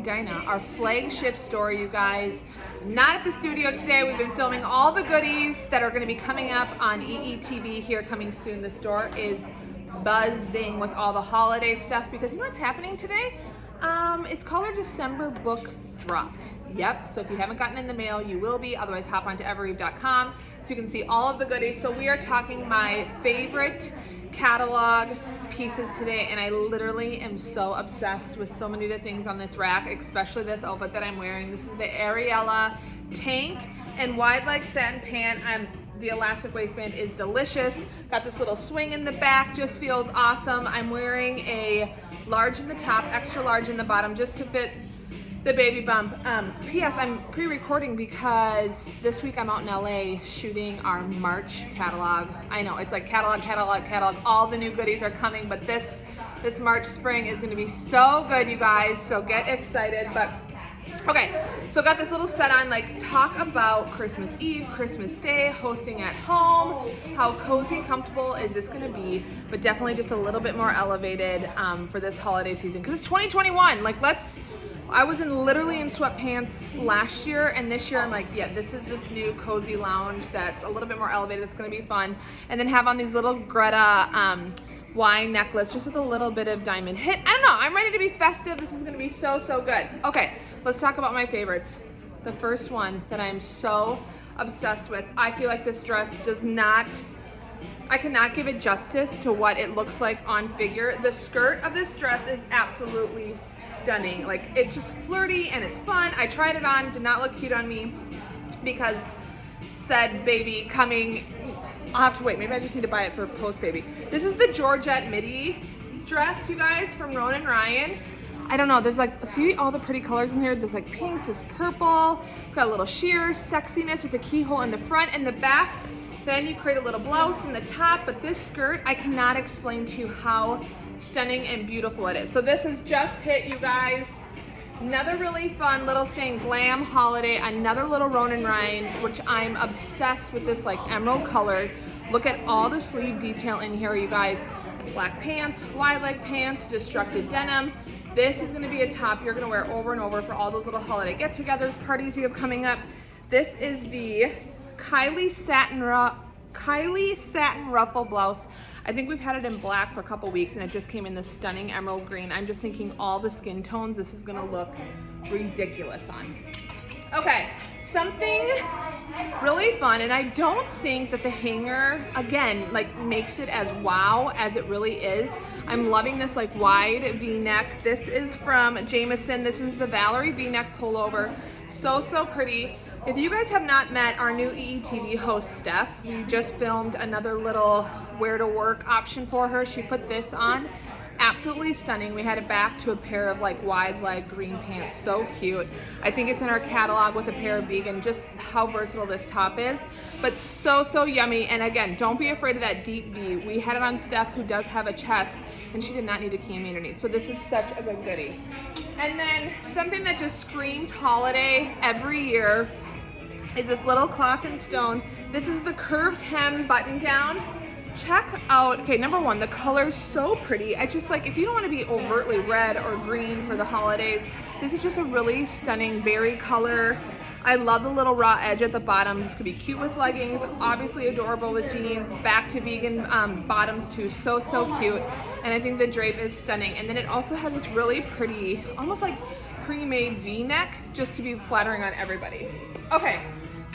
Edina, our flagship store, you guys. Not at the studio today. We've been filming all the goodies that are going to be coming up on EETV here coming soon. The store is buzzing with all the holiday stuff because you know what's happening today? It's called our December book dropped. Yep, so if you haven't gotten in the mail, you will be. Otherwise, hop onto evereve.com so you can see all of the goodies. So we are talking my favorite catalog pieces today, and I literally am so obsessed with so many of the things on this rack, especially this outfit that I'm wearing. This is the Ariella tank and wide leg satin pant. The elastic waistband is delicious. Got this little swing in the back, just feels awesome. I'm wearing a large in the top, extra large in the bottom, just to fit the baby bump. P.S. I'm pre-recording because this week I'm out in LA shooting our March catalog. I know, it's like catalog. All the new goodies are coming, but this March spring is gonna be so good, you guys, so get excited. But okay, so got this little set on, like talk about Christmas Eve, Christmas Day, hosting at home. How cozy, comfortable is this gonna be? But definitely just a little bit more elevated for this holiday season, because it's 2021. Like I was literally in sweatpants last year, and this year I'm like, yeah, this is this new cozy lounge that's a little bit more elevated. It's gonna be fun. And then have on these little Greta wine necklace, just with a little bit of diamond hit. I don't know, I'm ready to be festive. This is gonna be so good. Okay, let's talk about my favorites. The first one that I'm so obsessed with, I feel like this dress I cannot give it justice to what it looks like on figure. The skirt of this dress is absolutely stunning. Like, it's just flirty and it's fun. I tried it on, did not look cute on me because said baby coming, I'll have to wait. Maybe I just need to buy it for post baby. This is the Georgette midi dress, you guys, from Ronan Ryan. I don't know, there's like, see all the pretty colors in here? There's like pinks, this purple. It's got a little sheer sexiness with a keyhole in the front and the back. Then you create a little blouse in the top, but this skirt, I cannot explain to you how stunning and beautiful it is. So this has just hit, you guys. Another really fun little staying glam holiday, another little Ronan Ryan, which I'm obsessed with this like emerald color. Look at all the sleeve detail in here, you guys. Black pants, wide leg pants, destructed denim. This is gonna be a top you're gonna wear over and over for all those little holiday get-togethers, parties you have coming up. This is the Kylie satin ruffle blouse. I think we've had it in black for a couple weeks and it just came in this stunning emerald green. I'm just thinking all the skin tones, this is gonna look ridiculous on. Okay, something really fun, and I don't think that the hanger, again, like makes it as wow as it really is. I'm loving this like wide V-neck. This is from Jameson. This is the Valerie V-neck pullover. So pretty. If you guys have not met our new EETV host, Steph, we just filmed another little wear to work option for her. She put this on. Absolutely stunning. We had it back to a pair of like wide leg green pants. So cute. I think it's in our catalog with a pair of vegan. Just how versatile this top is. But so yummy. And again, don't be afraid of that deep V. We had it on Steph, who does have a chest, and she did not need a cami underneath. So this is such a good goodie. And then something that just screams holiday every year is this little clock and stone. This is the curved hem button down. Check out, okay, number one, the color's so pretty. I just like, if you don't want to be overtly red or green for the holidays, this is just a really stunning berry color. I love the little raw edge at the bottom. This could be cute with leggings, obviously adorable with jeans, back to vegan bottoms too, so cute. And I think the drape is stunning. And then it also has this really pretty, almost like pre-made V-neck, just to be flattering on everybody. Okay.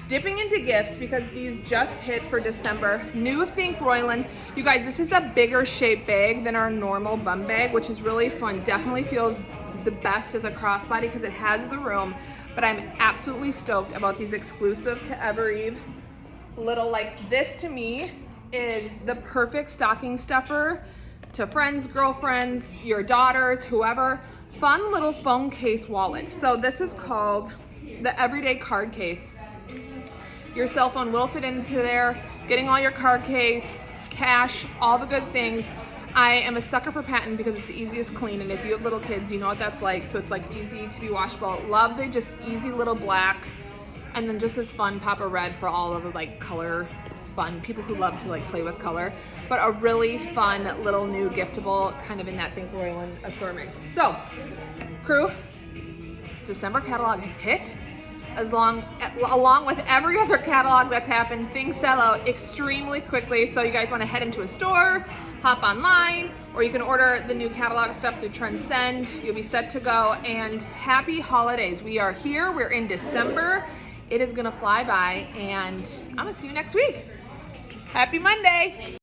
Dipping into gifts because these just hit for December. New Think Royland. You guys, this is a bigger shape bag than our normal bum bag, which is really fun. Definitely feels the best as a crossbody because it has the room, but I'm absolutely stoked about these exclusive to Evereve. Little, like, this to me is the perfect stocking stuffer to friends, girlfriends, your daughters, whoever. Fun little phone case wallet. So this is called the Everyday Card Case. Your cell phone will fit into there, getting all your card case, cash, all the good things. I am a sucker for patent because it's the easiest clean, and if you have little kids, you know what that's like, so it's like easy to be washable. Love the just easy little black, and then just this fun pop of red for all of the like color fun, people who love to like play with color, but a really fun little new giftable kind of in that Think Royland assortment. So, crew, December catalog has hit. Along with every other catalog that's happened, things sell out extremely quickly. So you guys want to head into a store, hop online, or you can order the new catalog stuff through Transcend. You'll be set to go, and happy holidays. We are here, we're in December. It is gonna fly by, and I'm gonna see you next week. Happy Monday.